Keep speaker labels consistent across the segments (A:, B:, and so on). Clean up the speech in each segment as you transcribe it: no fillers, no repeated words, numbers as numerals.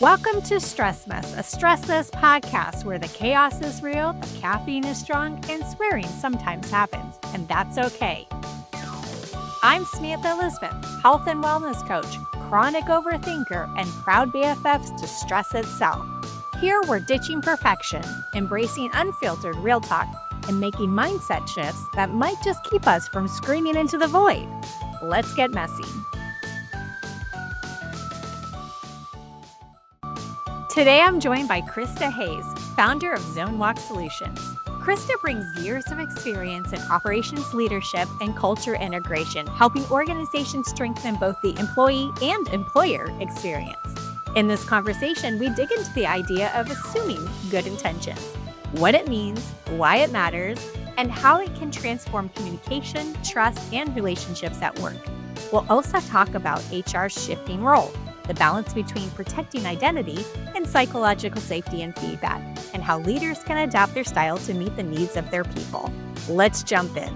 A: Welcome to Stress Mess, a stressless podcast where the chaos is real, the caffeine is strong, and swearing sometimes happens, and that's okay. I'm Samantha Elizabeth, health and wellness coach, chronic overthinker, and proud BFFs to stress itself. Here we're ditching perfection, embracing unfiltered real talk, and making mindset shifts that might just keep us from screaming into the void. Let's get messy. Today I'm joined by Krista Hayes, founder of Zone Walk Solutions. Krista brings years of experience in operations leadership and culture integration, helping organizations strengthen both the employee and employer experience. In this conversation, we dig into the idea of assuming good intentions, what it means, why it matters, and how it can transform communication, trust, and relationships at work. We'll also talk about HR's shifting role, the balance between protecting identity and psychological safety and feedback, and how leaders can adapt their style to meet the needs of their people. Let's jump in.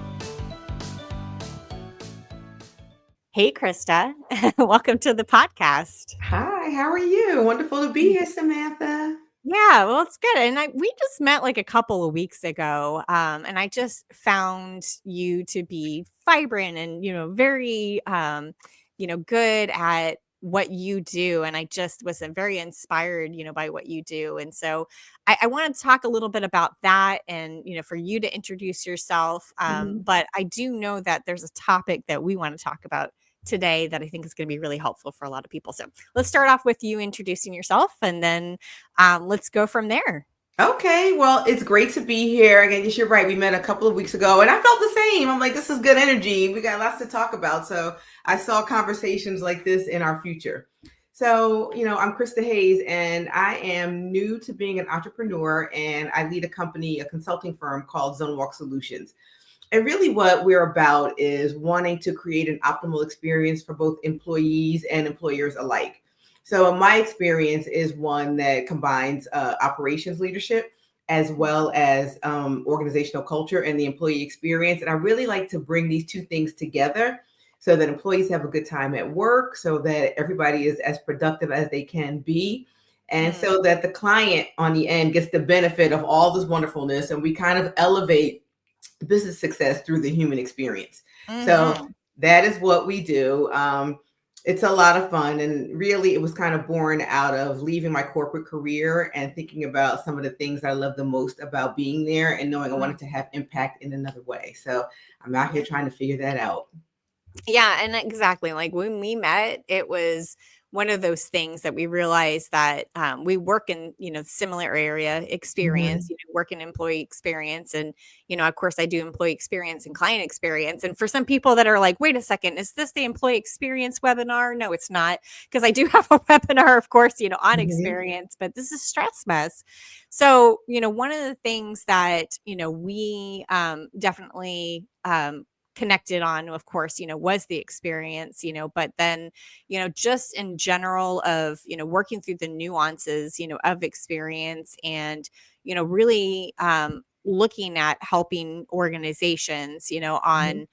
A: Hey, Krista. Welcome to the podcast.
B: Hi, how are you? Wonderful to be here, Samantha.
A: Yeah, well, it's good. And we just met like a couple of weeks ago, and I just found you to be vibrant and, very, good at what you do. And I just was very inspired, by what you do. And so I want to talk a little bit about that and, for you to introduce yourself. But I do know that there's a topic that we want to talk about today that I think is going to be really helpful for a lot of people. So let's start off with you introducing yourself, and then let's go from there.
B: Okay, well, it's great to be here. I guess you're right. We met a couple of weeks ago, and I felt the same. I'm like, this is good energy. We got lots to talk about. So I saw conversations like this in our future. So, I'm Krista Hayes, and I am new to being an entrepreneur, and I lead a consulting firm called Zone Walk Solutions. And really what we're about is wanting to create an optimal experience for both employees and employers alike. So my experience is one that combines operations leadership as well as organizational culture and the employee experience. And I really like to bring these two things together so that employees have a good time at work, so that everybody is as productive as they can be, and so that the client on the end gets the benefit of all this wonderfulness, and we kind of elevate business success through the human experience. So that is what we do. It's a lot of fun, and really it was kind of born out of leaving my corporate career and thinking about some of the things I love the most about being there, and knowing I wanted to have impact in another way. So I'm out here trying to figure that out.
A: Yeah, and exactly. Like when we met, it was one of those things that we realized that we work in, similar area experience, work in employee experience. And, of course, I do employee experience and client experience. And for some people that are like, wait a second, is this the employee experience webinar? No, it's not. Because I do have a webinar, of course, on experience, but this is Stress Mess. So, one of the things that, we definitely connected on, of course, was the experience, but then, just in general of, working through the nuances, of experience and, really looking at helping organizations, on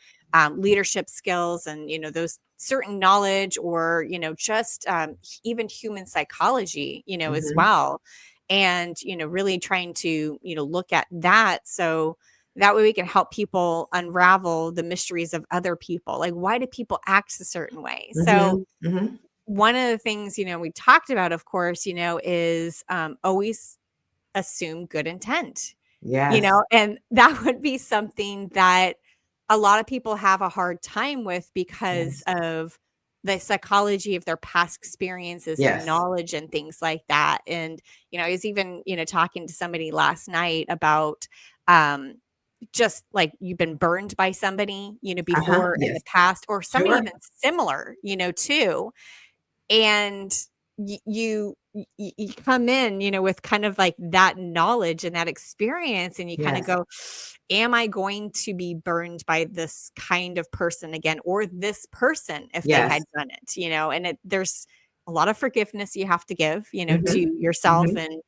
A: leadership skills and, those certain knowledge or, just even human psychology, as well. And, really trying to, look at that. So that way we can help people unravel the mysteries of other people. Like, why do people act a certain way? So one of the things, we talked about, of course, is always assume good intent, and that would be something that a lot of people have a hard time with because of the psychology of their past experiences and knowledge and things like that. And, I was even, talking to somebody last night about, just like you've been burned by somebody, before in the past, or somebody even similar, too. And you come in, with kind of like that knowledge and that experience, and you kind of go, am I going to be burned by this kind of person again, or this person if they had done it, and there's a lot of forgiveness you have to give, to yourself and,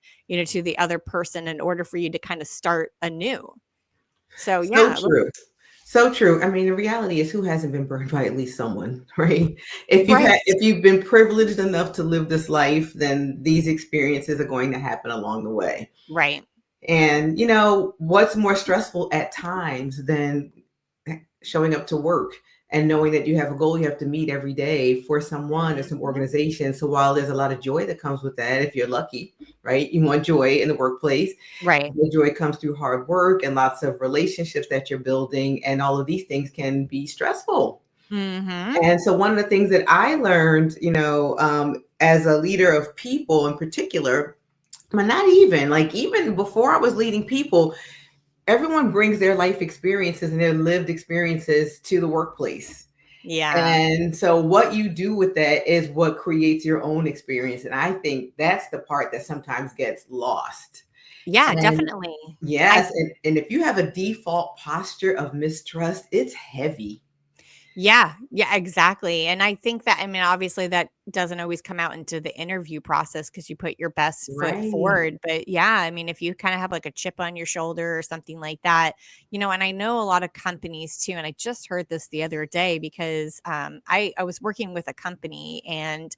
A: to the other person in order for you to kind of start anew. So,
B: So true. So true. I mean, the reality is, who hasn't been burned by at least someone, right?
A: Right.
B: If you've been privileged enough to live this life, then these experiences are going to happen along the way.
A: Right.
B: And you know, what's more stressful at times than showing up to work and knowing that you have a goal you have to meet every day for someone or some
A: Mhm.
B: organization. So while there's a lot of joy that comes with that, if you're lucky, right? You want joy in the workplace.
A: Right.
B: The joy comes through hard work and lots of relationships that you're building, and all of these things can be stressful.
A: Mhm.
B: And so one of the things that I learned, as a leader of people in particular, but not even like even before I was leading people, everyone brings their life experiences and their lived experiences to the workplace.
A: Yeah.
B: And so what you do with that is what creates your own experience. And I think that's the part that sometimes gets lost.
A: Yeah,
B: And
A: definitely. I
B: yes, and if you have a default posture of mistrust, it's heavy.
A: Yeah, yeah, exactly, and I think that I mean, obviously, that doesn't always come out into the interview process because you put your best foot
B: Right.
A: forward, but yeah, I mean, if you kinda have, like, a chip on your shoulder or something like that, and I know a lot of companies too, and I just heard this the other day because, I was working with a company and,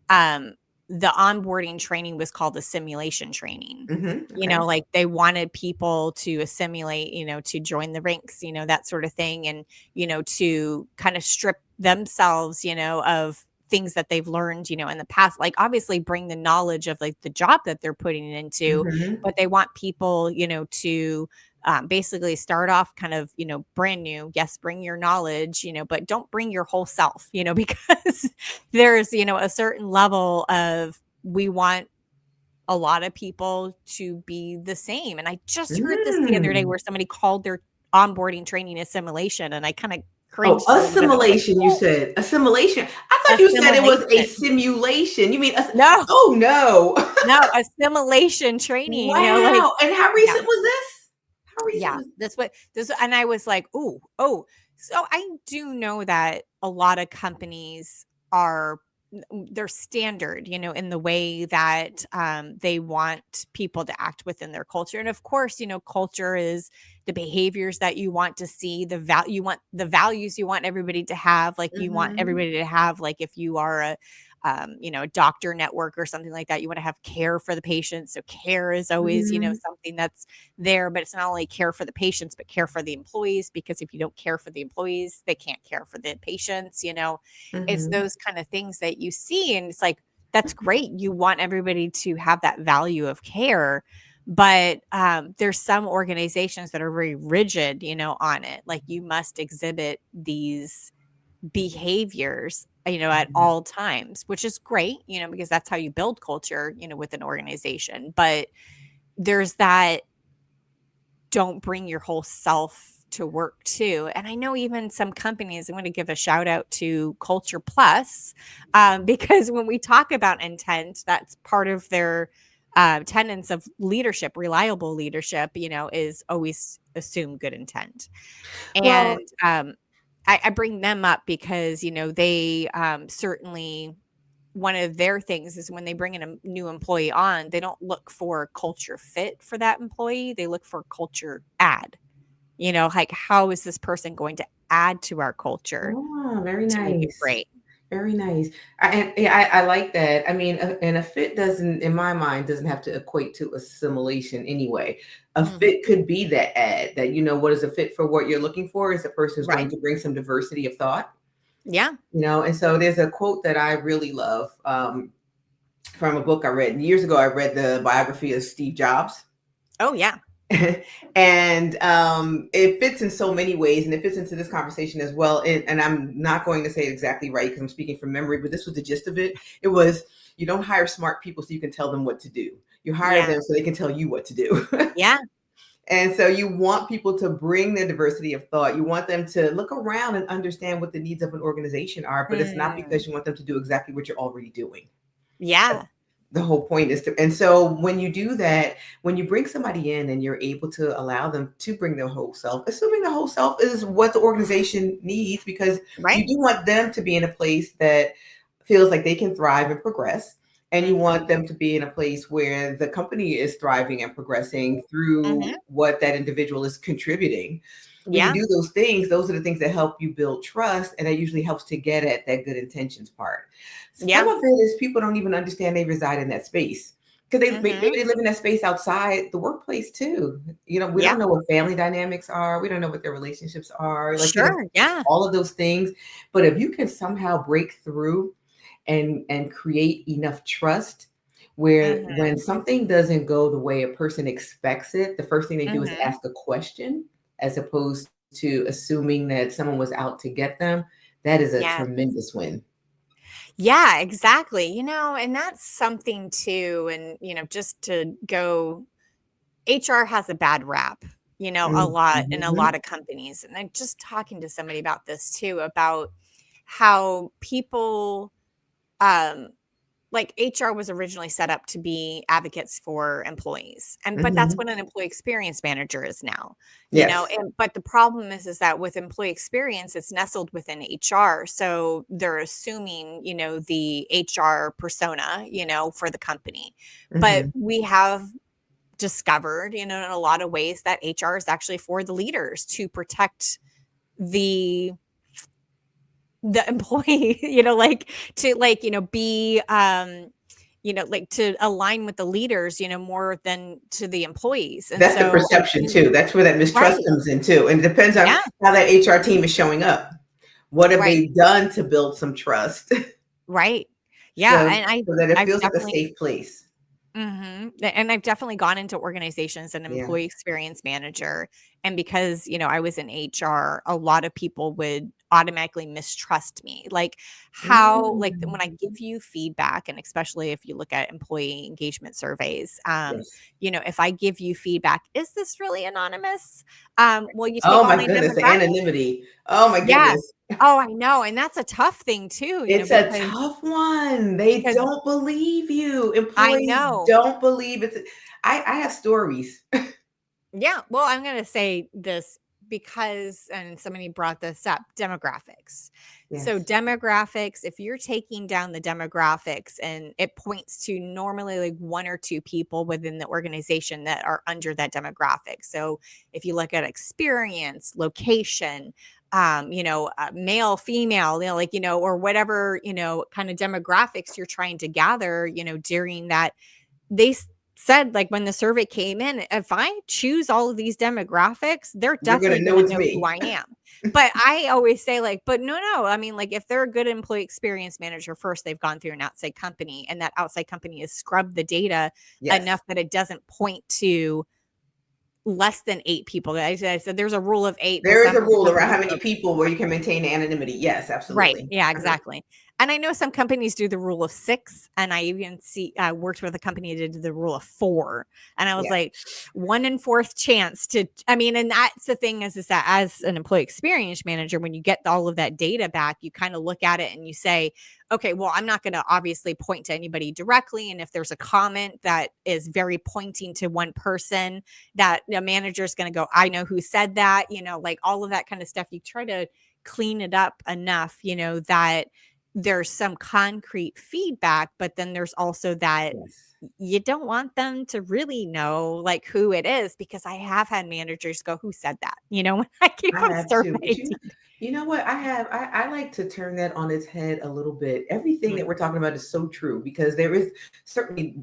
A: um, the onboarding training was called assimilation training.
B: Okay.
A: Like, they wanted people to assimilate, to join the ranks, that sort of thing, and to kind of strip themselves, of things that they've learned, in the past. Like, obviously bring the knowledge of like the job that they're putting it into,
B: Hmm.
A: but they want people, to basically start off kind of, brand new. Yes, bring your knowledge, but don't bring your whole self, because there's, a certain level of we want a lot of people to be the same. And I just heard this the other day
B: Mm.
A: where somebody called their onboarding training assimilation, and I kinda
B: Oh,
A: cringed a little bit. I was like,
B: assimilation, you said. Assimilation. I thought you said it was a
A: "Assimilation."
B: simulation. You mean
A: No,
B: oh no.
A: no, assimilation training, like
B: Wow. And how
A: yeah,
B: recent was this? How recent
A: yeah,
B: was
A: that's what this and I was like, "Ooh, oh." So I do know that a lot of companies are they're standard, in the way that they want people to act within their culture. And of course, culture is the behaviors that you want to see, you want the values you want everybody to have. Like you want
B: Mhm.
A: everybody to have, like if you are a doctor network or something like that, you want to have care for the patients. So care is always,
B: Mhm.
A: something that's there, but it's not only care for the patients, but care for the employees, because if you don't care for the employees, they can't care for the patients. It's
B: Mhm.
A: those kind of things that you see, and it's like, that's great. You want everybody to have that value of care, but, there's some organizations that are very rigid, on it. Like, you must exhibit these behaviors, at
B: Mhm.
A: all times, which is great, because that's how you build culture, with an organization. But there's that don't bring your whole self to work too. And I know even some companies, I'm going to give a shout out to Culture Plus, because when we talk about intent, that's part of their tenets of leadership. Reliable leadership, is always assume good intent.
B: Well,
A: And I bring them up because, they certainly one of their things is when they bring in a new employee on, they don't look for culture fit for that employee. They look for culture add. Like, how is this person going to add to our culture
B: very
A: to make it
B: nice.
A: great?
B: Very nice. And yeah, I like that. I mean, and a fit doesn't, in my mind, doesn't have to equate to assimilation anyway. A
A: Mhm.
B: fit could be that ad that, what is a fit for what you're looking for is a person who's going
A: Right.
B: to bring some diversity of thought,
A: Yeah.
B: and so there's a quote that I really love from a book I read years ago. I read the biography of Steve Jobs.
A: Oh, yeah.
B: And it fits in so many ways, and it fits into this conversation as well. And I'm not going to say it exactly right because I'm speaking from memory, but this was the gist of it. It was, you don't hire smart people so you can tell them what to do. You hire
A: Yeah.
B: them so they can tell you what to do.
A: Yeah.
B: And so you want people to bring their diversity of thought. You want them to look around and understand what the needs of an organization are, but it's not
A: Mm.
B: because you want them to do exactly what you're already doing.
A: Yeah.
B: The whole point is to, and so when you do that, when you bring somebody in and you're able to allow them to bring their whole self, assuming the whole self is what the organization needs, because you
A: Right.
B: do want them to be in a place that feels like they can thrive and progress. And you want
A: Mhm.
B: them to be in a place where the company is thriving and progressing through
A: Mhm.
B: what that individual is contributing. When you
A: Yeah.
B: do those things, those are the things that help you build trust. And that usually helps to get at that good intentions part. Some
A: Yeah.
B: of it is people don't even understand they reside in that space because maybe
A: Mhm.
B: they live in that space outside the workplace too. We
A: Yeah.
B: don't know what family dynamics are. We don't know what their relationships are.
A: Sure. Yeah.
B: All of those things. But if you can somehow break through and create enough trust where
A: Mhm.
B: when something doesn't go the way a person expects it, the first thing they do is
A: Mhm.
B: ask a question as opposed to assuming that someone was out to get them. That is a
A: Yeah.
B: tremendous win.
A: Yeah, exactly. And that's something too. And, just to go, HR has a bad rap, a lot in a
B: Mhm.
A: lot of companies. And I'm just talking to somebody about this too, about how people, um, like HR was originally set up to be advocates for employees. But that's
B: Mhm.
A: what an employee experience manager is now,
B: Yes.
A: but the problem is that with employee experience, it's nestled within HR. So they're assuming, the HR persona, for the company. But
B: Mhm.
A: we have discovered, in a lot of ways that HR is actually for the leaders to protect the employee, like to be like to align with the leaders, more than to the employees. And
B: That's the
A: so
B: perception too. That's where that mistrust
A: right.
B: comes in too. And it depends on
A: Yeah.
B: how that HR team is showing up. What have
A: Right.
B: they done to build some trust?
A: Right. Yeah.
B: so
A: And
B: so that it
A: I've
B: feels like a
A: definitely
B: safe place.
A: And I've definitely gone into organizations and
B: Yeah.
A: employee experience manager. And because, I was in HR, a lot of people would automatically mistrust me. Like when I
B: Mm.
A: give you feedback, and especially if you look at employee engagement surveys,
B: Yes.
A: if I give you feedback, is this really anonymous? Will you take
B: Oh
A: all
B: my
A: my
B: goodness, the
A: demographics?
B: anonymity. Oh my
A: Yeah.
B: goodness.
A: Oh, I know. And that's a tough thing too,
B: It's a tough one. They
A: because
B: don't believe you.
A: I
B: Employees
A: know.
B: don't believe it's I have stories.
A: Yeah, well, I'm gonna say this because and somebody brought this up, demographics. So
B: Yes.
A: demographics, if you're taking down the demographics and it points to normally like one or two people within the organization that are under that demographic. So if you look at experience, location, male, female, or whatever, kind of demographics you're trying to gather, during that they said, like, when the survey came in, if I choose all of these demographics, they're
B: You're gonna
A: definitely going
B: know
A: to
B: it's
A: know who
B: me.
A: I am. But I always say, like, but no. I mean, like, if they're a good employee experience manager, first they've gone through an outside company, and that outside company has scrubbed the data
B: Yes.
A: enough that it doesn't point to less than 8 people. I said there's a rule of 8, but
B: There is
A: some
B: a rule around how
A: companies
B: many
A: go
B: people where you can maintain anonymity. Yes,
A: right.
B: absolutely.
A: Yeah,
B: Uh-huh.
A: exactly. And I know some companies do the rule of 6, and I even worked with a company that did the rule of 4. And I was
B: Yeah.
A: like, 1 in 4th chance to I mean, and that's the thing is that as an employee experience manager, when you get all of that data back, you kind of look at it and you say, okay, well, I'm not going to obviously point to anybody directly. And if there's a comment that is very pointing to one person, that the manager is going to go, I know who said that, like all of that kind of stuff. You try to clean it up enough, that there's some concrete feedback, but then there's also that
B: Yes.
A: you don't want them to really know like who it is, because I have had managers go, who said that? When I gave
B: I
A: them
B: have too. But
A: survey
B: you know what? I like to turn that on its head a little bit. Everything
A: data.
B: that we're talking about is so true because there is certainly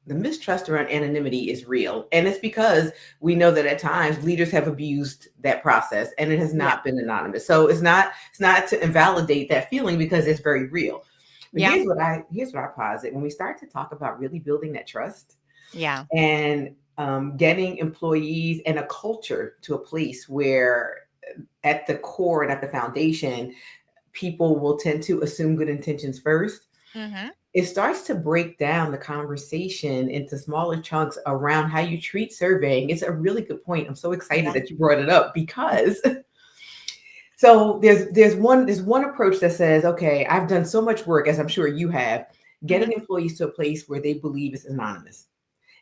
B: the mistrust around anonymity is real. And it's because we know that at times leaders have abused that process and it has
A: Yeah.
B: not been anonymous. So it's not to invalidate that feeling because it's very real. But
A: Yeah.
B: here's what I posit. When we start to talk about really building that trust
A: Yeah.
B: and getting employees and a culture to a place where at the core and at the foundation, people will tend to assume good intentions first.
A: Hmm.
B: It starts to break down the conversation into smaller chunks around how you treat surveying. It's a really good point. I'm so excited
A: Yeah.
B: that you brought it up because so there's one approach that says, okay, I've done so much work, as I'm sure you have,
A: Hmm.
B: getting employees to a place where they believe it's anonymous.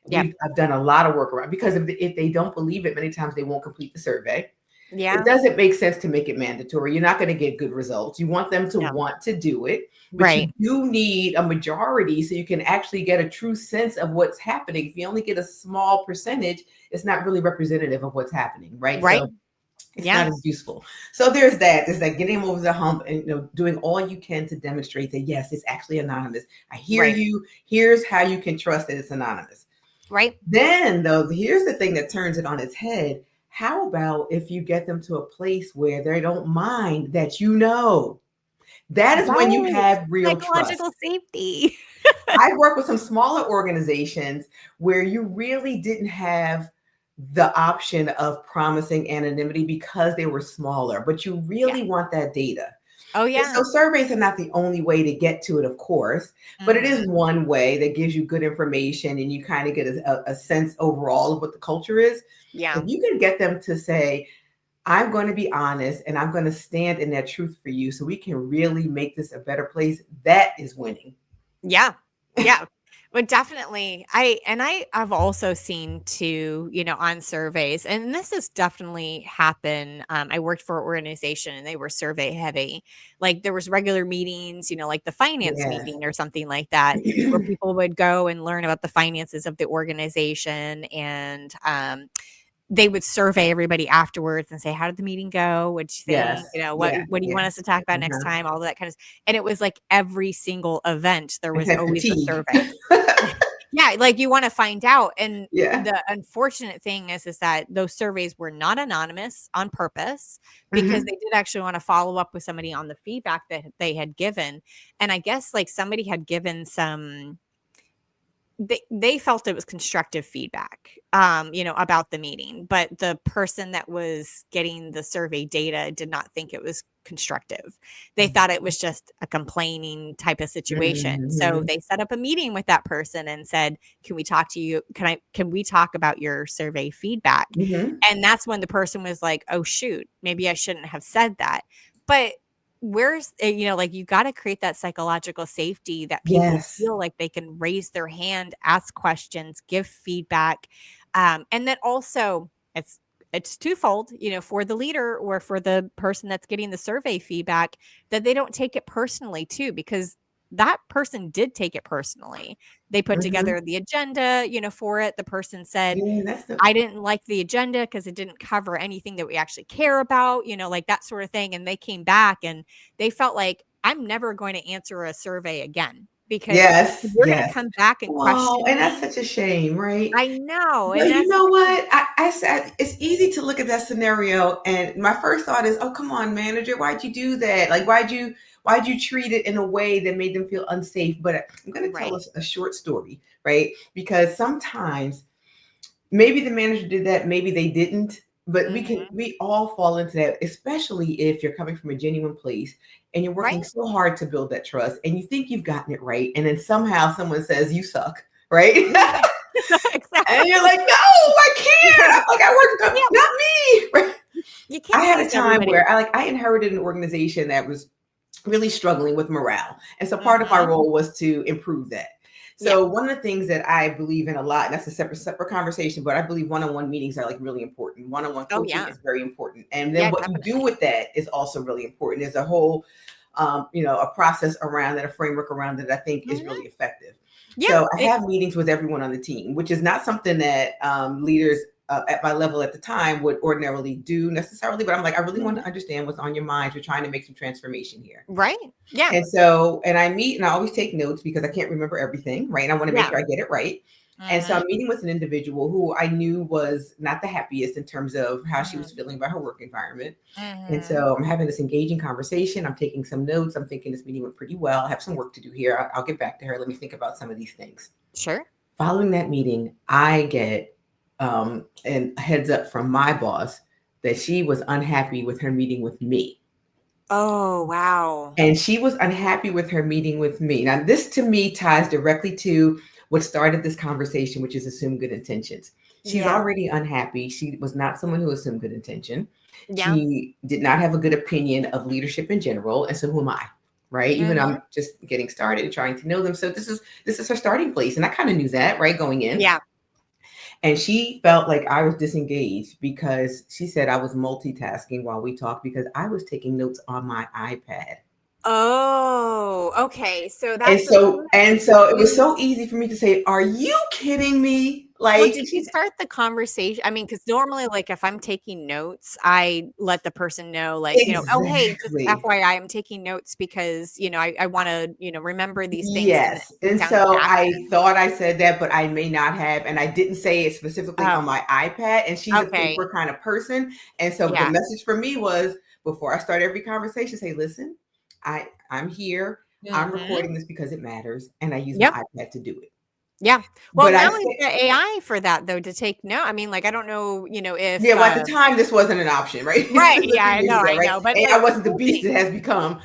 A: Yep.
B: I've done a lot of work around because if they don't believe it, many times they won't complete the survey. It
A: Yeah.
B: doesn't make sense to make it mandatory. You're not going to get good results. You want them to
A: No.
B: want to do it, but you
A: Right.
B: do need a majority so you can actually get a true sense of what's happening. If you only get a small percentage, it's not really representative of what's happening, right?
A: Right.
B: So It's not
A: Yeah.
B: as useful. So there's that. There's that getting them over the hump and doing all you can to demonstrate that yes, it's actually anonymous. I hear
A: Right.
B: you. Here's how you can trust that it's anonymous.
A: Right.
B: Then though, here's the thing that turns it on its head. How about if you get them to a place where they don't mind that That is when you
A: Right.
B: have real trust.
A: Psychological safety.
B: I work with some smaller organizations where you really didn't have the option of promising anonymity because they were smaller, but you
A: Yeah.
B: really want that data.
A: Oh,
B: And
A: yeah.
B: so surveys are not the only way to get to it, of course, but it is
A: Mhm.
B: one way that gives you good information and you kind of get a sense overall of what the culture is. If
A: Yeah.
B: you can get them to say, I'm going to be honest and I'm going to stand in that truth for you so we can really make this a better place, that is winning.
A: Yeah. Yeah. But definitely I've also seen too, on surveys, and this has definitely happened. I worked for an organization and they were survey heavy. Like there was regular meetings, like the finance
B: Yes.
A: meeting or something like that, where people would go and learn about the finances of the organization, and they would survey everybody afterwards and say, "How did the meeting go? What'd you
B: Yes.
A: think? What
B: Yeah.
A: what do you
B: Yeah.
A: want us to talk about next
B: Uh-huh.
A: time?" All that kind of, and it was like every single event, there
B: I
A: was
B: had
A: always a
B: fatigue.
A: survey. Yeah, like you wanna find out, and
B: Yeah.
A: the unfortunate thing is that those surveys were not anonymous on purpose, because
B: Hmm.
A: they did actually wanna follow up with somebody on the feedback that they had given, and I guess, like, somebody had given some, they felt it was constructive feedback, about the meeting, but the person that was getting the survey data did not think it was constructive. They thought it was just a complaining type of situation. So
B: Hmm.
A: they set up a meeting with that person and said, "Can we talk to you? Can we talk about your survey feedback?"
B: Hmm.
A: And that's when the person was like, "Oh shoot, maybe I shouldn't have said that." But like, you got to create that psychological safety that people
B: Yes.
A: feel like they can raise their hand, ask questions, give feedback. And then also it's twofold, for the leader or for the person that's getting the survey feedback, that they don't take it personally too, because that person did take it personally. They put
B: Hmm.
A: together the agenda, for it. The person said,
B: Yeah, that's the
A: "I didn't like the agenda because it didn't cover anything that we actually care about," like that sort of thing. And they came back and they felt like, "I'm never going to answer a survey again, because if
B: yes,
A: you're going to
B: yes.
A: come back and
B: Wow,
A: question
B: and that's
A: me."
B: such a shame, right?
A: I know.
B: But
A: And
B: you
A: that's
B: know
A: the thing.
B: what? I said it's easy to look at that scenario, and my first thought is, "Oh, come on, manager, why'd you do that? Like, why'd you treat it in a way that made them feel unsafe?" But I'm going to tell
A: Right.
B: us a short story, right? Because sometimes maybe the manager did that, maybe they didn't, but
A: Hmm.
B: we all fall into that, especially if you're coming from a genuine place and you're working
A: Right.
B: so hard to build that trust and you think you've gotten it right, and then somehow someone says you suck, right?
A: Yeah.
B: And you're
A: Exactly.
B: like, no, I can't. I'm like, I worked,
A: Yeah.
B: not me. Right?
A: You
B: I
A: can't
B: had a
A: please
B: time
A: everybody.
B: where I inherited an organization that was really struggling with morale. And so part of my
A: Hmm.
B: role was to improve that.
A: Yeah.
B: So one of the things that I believe in a lot, and that's a separate conversation, but I believe one-on-one meetings are like really important. One-on-one
A: Oh,
B: coaching
A: yeah.
B: is very important. And then
A: Yeah,
B: what you do
A: definitely.
B: with that is also really important. There's a whole a process around that, a framework around that I think is
A: Hmm.
B: really effective.
A: Yeah.
B: So I have meetings with everyone on the team, which is not something that leaders at my level at the time would ordinarily do necessarily. But I'm like, I really want to
A: Hmm.
B: understand what's on your minds. We're trying to make some transformation here.
A: Right. Yeah.
B: And so, and I meet and I always take notes because I can't remember everything, right? And I want to make
A: Yeah.
B: sure I get it right. And so
A: Hmm.
B: I'm meeting with an individual who I knew was not the happiest in terms of how she was
A: Hmm.
B: feeling about her work environment. And
A: Hmm.
B: so I'm having this engaging conversation. I'm taking some notes. I'm thinking this meeting went pretty well. I have some work to do here. I'll get back to her. Let me think about some of these things.
A: Sure.
B: Following that meeting, I get a heads up from my boss that she was unhappy with her meeting with me.
A: Oh, wow.
B: And she was unhappy with her meeting with me. Now, this to me ties directly to what started this conversation, which is assume good intentions. She's
A: Yeah.
B: already unhappy. She was not someone who assumed good intention.
A: Yeah.
B: She did not have a good opinion of leadership in general. And so who am I? Right. Even
A: Hmm.
B: I'm just getting started and trying to know them. So this is her starting place. And I kind of knew that, right, going in.
A: Yeah.
B: And she felt like I was disengaged because she said I was multitasking while we talked because I was taking notes on my iPad.
A: Oh, okay. So
B: And
A: that's the
B: so
A: thing.
B: and
A: Like, if
B: so it was
A: you
B: so easy for me to say, "Are you kidding me?"
A: Well,
B: Like,
A: did you start the conversation? I mean, because normally, like, if I'm taking notes, I let the person know, like, "Oh, hey, just
B: exactly.
A: FYI, I'm taking notes because, I wanna, remember these things and
B: Yes.
A: put
B: And
A: down some
B: so I
A: action."
B: thought I said that, but I may not have. And I didn't say it specifically
A: Oh,
B: on my iPad. And she's a
A: okay.
B: paper kind of person. And so the
A: Yeah.
B: message for me was, before I start every conversation, say, listen, I'm here. I'm
A: Mhm.
B: recording this because it matters. And I use my
A: Yep.
B: iPad to do it.
A: Yeah. Well,
B: But I
A: now we've
B: say,
A: got AI for that, though, to take note. I mean, like, I don't know,
B: yeah,
A: if,
B: well, at the time, this wasn't an option, right? This
A: right,
B: is a
A: yeah,
B: few years ago,
A: I
B: right?
A: know, but,
B: AI
A: like,
B: wasn't the
A: cool
B: beast it
A: thing.
B: has become.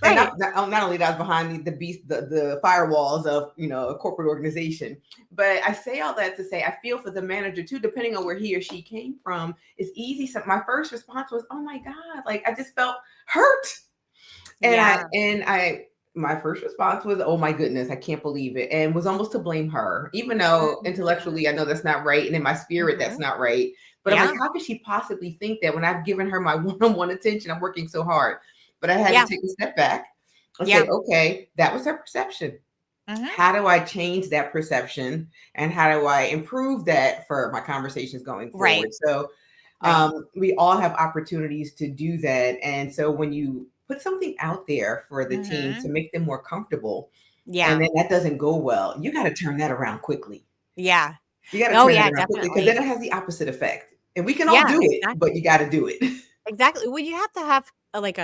B: And
A: Right.
B: not only that, I was behind the beast, the firewalls of a corporate organization. But I say all that to say I feel for the manager too, depending on where he or she came from. It's easy. So my first response was, "Oh my god!" Like, I just felt hurt,
A: Yeah.
B: and I my first response was, "Oh my goodness, I can't believe it," and was almost to blame her, even though
A: Mhm.
B: intellectually I know that's not right, and in my spirit that's
A: Mhm.
B: not right. But I'm like,
A: Yeah.
B: how could she possibly think that when I've given her my one-on-one attention? I'm working so hard, but I had to
A: Yeah.
B: take a step back and say,
A: Yeah.
B: okay, that was her perception.
A: Mhm.
B: How do I change that perception, and how do I improve that for my conversations going
A: Right.
B: forward? So
A: Right.
B: we all have opportunities to do that. And so when you put something out there for the team to
A: Mhm.
B: make them more comfortable, and
A: Yeah.
B: then that doesn't go well, you got to turn that around quickly.
A: Yeah.
B: You got to
A: Oh,
B: turn that
A: yeah,
B: around quickly, because then
A: definitely.
B: it has the opposite effect. And we can all
A: Yeah,
B: do it, but you
A: exactly.
B: got to do it.
A: Exactly. Well, you have to have, like,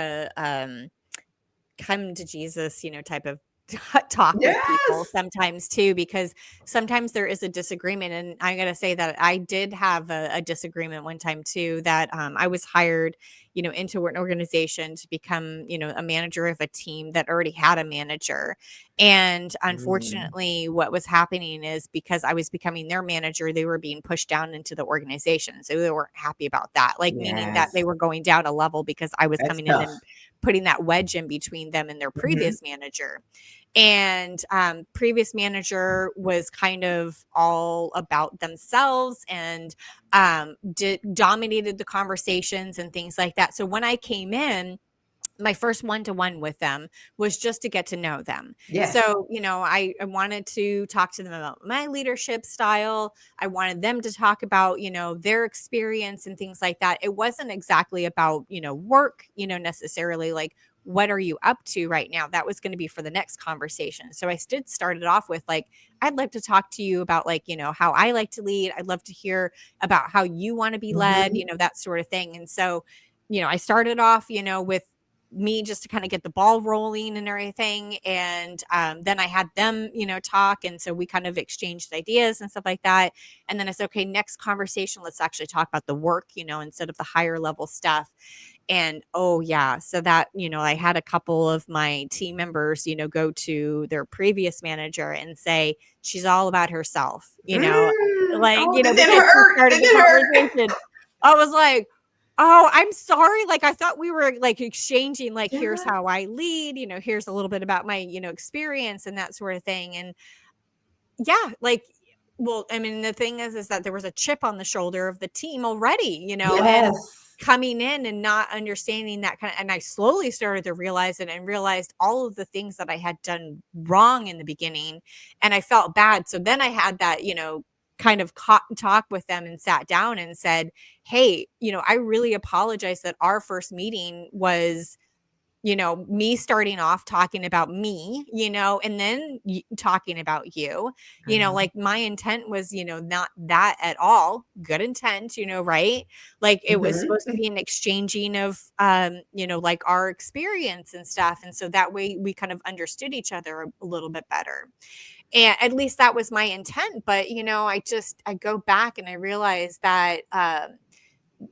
A: come to Jesus, type of talk with people
B: Yes.
A: sometimes too, because sometimes there is a disagreement. And I gotta say that I did have a disagreement one time too. That I was hired, into an organization to become, a manager of a team that already had a manager. And
B: Mm,
A: unfortunately, what was happening is because I was becoming their manager, they were being pushed down into the organization. So they weren't happy about that. Like meaning that
B: yes.
A: they were going down a level because I was
B: That's
A: coming in
B: tough.
A: and putting that wedge in between them and their
B: Mhm.
A: previous manager. And previous manager was kind of all about themselves and dominated the conversations and things like that. So when I came in, my first one-to-one with them was just to get to know them.
B: Yes.
A: So, I wanted to talk to them about my leadership style. I wanted them to talk about, their experience and things like that. It wasn't exactly about, work, necessarily like, what are you up to right now? That was going to be for the next conversation. So I started off with like, I'd like to talk to you about like, how I like to lead. I'd love to hear about how you want to be led,
B: Mhm.
A: that sort of thing. And so, I started off, with me just to kind of get the ball rolling and everything. And then I had them, talk. And so we kind of exchanged ideas and stuff like that. And then I said, okay, next conversation, let's actually talk about the work, instead of the higher level stuff. And oh, yeah. So that, I had a couple of my team members, go to their previous manager and say, she's all about herself, like,
B: Oh, that didn't
A: because we
B: hurt.
A: started
B: That
A: the
B: didn't hurt.
A: conversation. I was like, "Oh, I'm sorry, like, I thought we were, like, exchanging, like, here's
B: Yeah.
A: how I lead, here's a little bit about my, experience and that sort of thing," and yeah, like, well, I mean, the thing is that there was a chip on the shoulder of the team already, and
B: Yes.
A: coming in and not understanding that and I slowly started to realize it and realized all of the things that I had done wrong in the beginning, and I felt bad. So then I had that, kind of talk with them and sat down and said, "Hey, I really apologize that our first meeting was, me starting off talking about me, and then talking about you,
B: Mhm.
A: like my intent was, not that at all. Good intent, right? Like it was
B: Mhm.
A: supposed to be an exchanging of, like our experience and stuff. And so that way we kind of understood each other a little bit better. And at least that was my intent. But, I go back and I realize that,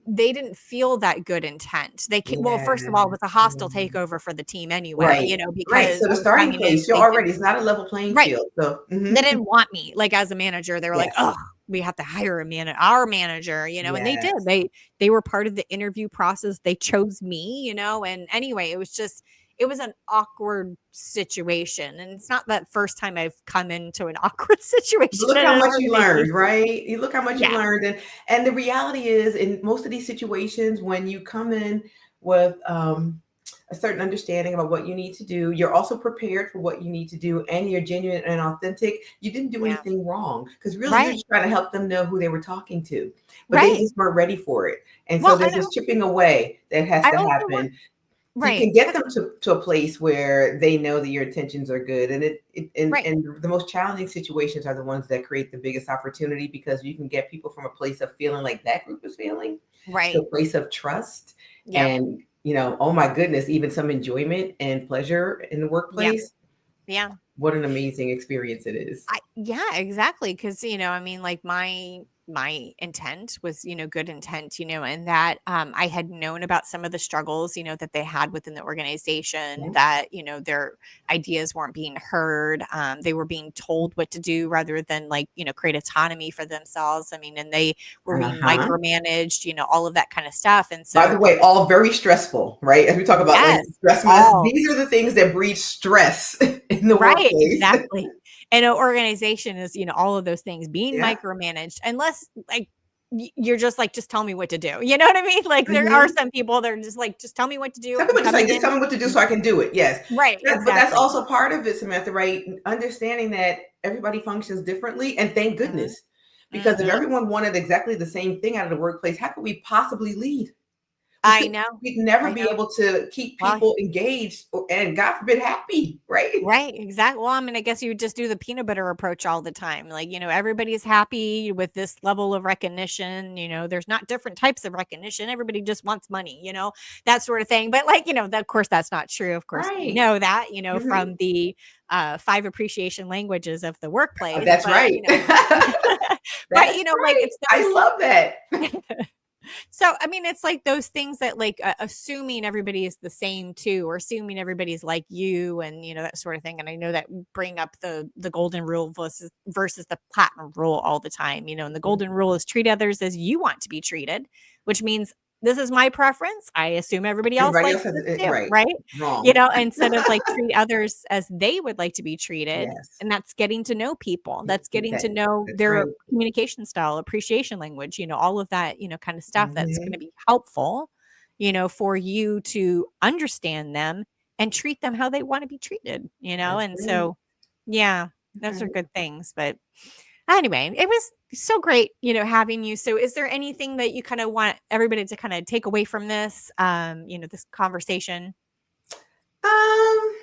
A: they didn't feel that good intent. Well,
B: Yeah.
A: first of all, it was a hostile
B: Mhm.
A: takeover for the team anyway,
B: Right. Right.
A: because
B: So the
A: I was
B: starting
A: coming in
B: place,
A: and
B: you're
A: they
B: already,
A: didn't.
B: it's not a level playing
A: Right.
B: field. So,
A: They
B: mhm.
A: didn't want me, like, as a manager. They were like,
B: Yes.
A: "Oh, we have to hire our manager," and they did.
B: Yes.
A: They were part of the interview process. They chose me, and anyway, it was an awkward situation, and it's not that first time I've come into an awkward
B: But
A: situation
B: look
A: in
B: how
A: an
B: much you learned,
A: organization.
B: right? You look how much you
A: Yeah.
B: learned. And the reality is, in most of these situations, when you come in with a certain understanding about what you need to do. You're also prepared for what you need to do, and you're genuine and authentic. You didn't do
A: Yeah.
B: anything wrong, because really you're
A: Right.
B: just trying to help them know who they were talking to, but they
A: Right.
B: just weren't ready for it. And so
A: Well,
B: there's this chipping away that has
A: I
B: to
A: also want
B: happen. So you
A: right.
B: can get them to a place where they know that your intentions are good. And
A: Right.
B: and the most challenging situations are the ones that create the biggest opportunity, because you can get people from a place of feeling like that group is feeling to
A: Right.
B: a place of trust,
A: Yep.
B: and oh my goodness, even some enjoyment and pleasure in the
A: Yeah.
B: workplace.
A: Yeah.
B: What an amazing experience it is.
A: Yeah, exactly. Cause, I mean, like my intent was, good intent, and that I had known about some of the struggles, that they had within the organization,
B: Yeah.
A: that, their ideas weren't being heard. They were being told what to do rather than like, create autonomy for themselves. I mean, and they were being
B: Uh-huh.
A: micromanaged, all of that kind of stuff. And
B: By
A: so
B: the way, all very stressful, right? As we talk about like
A: yes,
B: stress mess,
A: all
B: these are the things that breed stress in the
A: right,
B: workplace.
A: exactly. And an organization is, all of those things being
B: Yeah.
A: micromanaged unless like you're just like, just tell me what to do. You know what I mean? Like there are
B: Mhm.
A: some people that are just like, just tell me what to do.
B: Some
A: I'm
B: people just like,
A: coming
B: just tell
A: in.
B: me what to do so I can do it. Yes.
A: Right,
B: But that's
A: exactly.
B: also part of it, Samantha, right? Understanding that everybody functions differently. And thank
A: Mhm,
B: goodness. Because if
A: mhm.
B: everyone wanted exactly the same thing out of the workplace, how could we possibly lead? We
A: I
B: could
A: know.
B: we'd never
A: I
B: be
A: know.
B: able to keep
A: Well,
B: people engaged and God forbid happy, right?
A: right, exactly. Well, I mean, I guess you would just do the peanut butter approach all the time. Like, everybody's happy with this level of recognition. There's not different types of recognition. Everybody just wants money, that sort of thing. But like, of course, that's not true. Of course, we
B: Right.
A: know that,
B: Mhm.
A: from the five appreciation languages of the workplace.
B: That's
A: But,
B: right.
A: but,
B: That's
A: like
B: right.
A: it's
B: I
A: those
B: love that.
A: so, I mean, it's like those things that like assuming everybody is the same too, or assuming everybody's like you, and that sort of thing. And I know that we bring up the golden rule versus the platinum rule all the time. And the golden rule is treat others as you want to be treated, which means this is my preference. I assume everybody else
B: Everybody
A: likes
B: else has
A: this
B: it
A: too,
B: right.
A: right?
B: Wrong.
A: Instead of like treat others as they would like to be treated.
B: Yes.
A: And that's getting to know people. That's getting
B: That
A: to know
B: that's
A: their
B: right.
A: communication style, appreciation language, all of that, kind of stuff that's going to
B: Mhm.
A: be helpful, for you to understand them and treat them how they want to be treated,
B: That's
A: and
B: right.
A: so, yeah,
B: That's
A: those are
B: right.
A: good things. But anyway, it was so great, having you. So is there anything that you kind of want everybody to kind of take away from this, this conversation?
B: Um,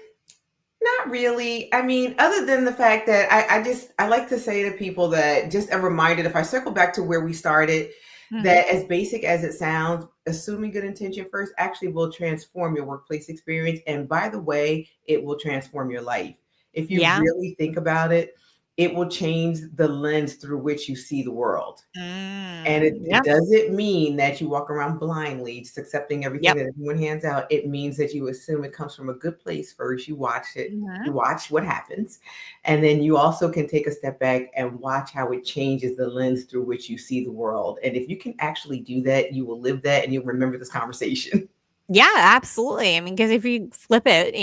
B: Not really. I mean, other than the fact that I like to say to people that, just a reminder, if I circle back to where we started,
A: Mhm.
B: that as basic as it sounds, assuming good intention first actually will transform your workplace experience. And by the way, it will transform your life. If you
A: Yeah.
B: really think about it, it will change the lens through which you see the world. And
A: Yeah.
B: it doesn't mean that you walk around blindly, just accepting everything
A: Yep.
B: that everyone hands out. It means that you assume it comes from a good place first. You watch it, you
A: Mhm.
B: watch what happens. And then you also can take a step back and watch how it changes the lens through which you see the world. And if you can actually do that, you will live that and you'll remember this conversation.
A: Yeah, absolutely. I mean, because if you flip it,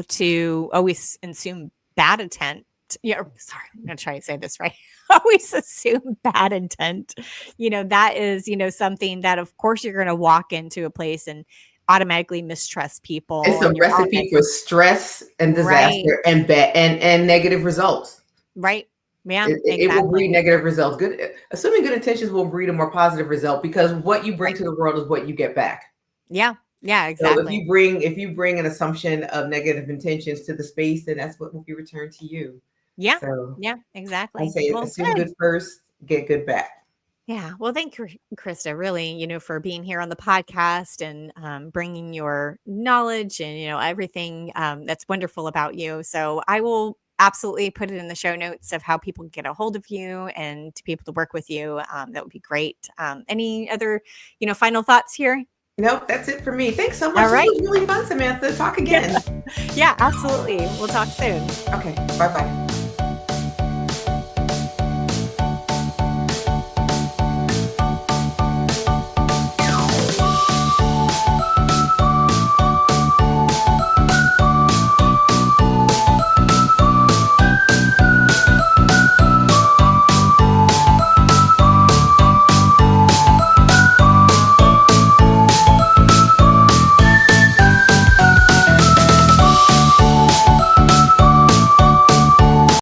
A: to always assume bad intent, yeah, sorry, I'm gonna try to say this right. Always assume bad intent. That is, something that of course you're gonna walk into a place and automatically mistrust people,
B: It's a
A: and you're
B: recipe
A: automatic
B: for stress and
A: right,
B: disaster and bad and negative results.
A: right. Yeah,
B: It will breed
A: exactly.
B: negative results. Good, assuming good intentions will breed a more positive result, because what you bring
A: Right.
B: to the world is what you get back.
A: Yeah. Yeah,
B: So
A: exactly.
B: if you bring an assumption of negative intentions to the space, then that's what will be returned to you.
A: Yeah.
B: So
A: Yeah,
B: I
A: exactly.
B: say
A: Well,
B: assume
A: good.
B: good first, get good back.
A: Yeah. Well, thank you, Krista, really, for being here on the podcast and bringing your knowledge and, everything that's wonderful about you. So I will absolutely put it in the show notes of how people can get a hold of you and to be able to work with you. That would be great. Any other, final thoughts here?
B: Nope, that's it for me. Thanks so
A: All
B: much. This
A: right.
B: was really fun, Samantha. Talk
A: Yeah.
B: again.
A: Yeah, absolutely. We'll talk soon.
B: Okay, bye bye.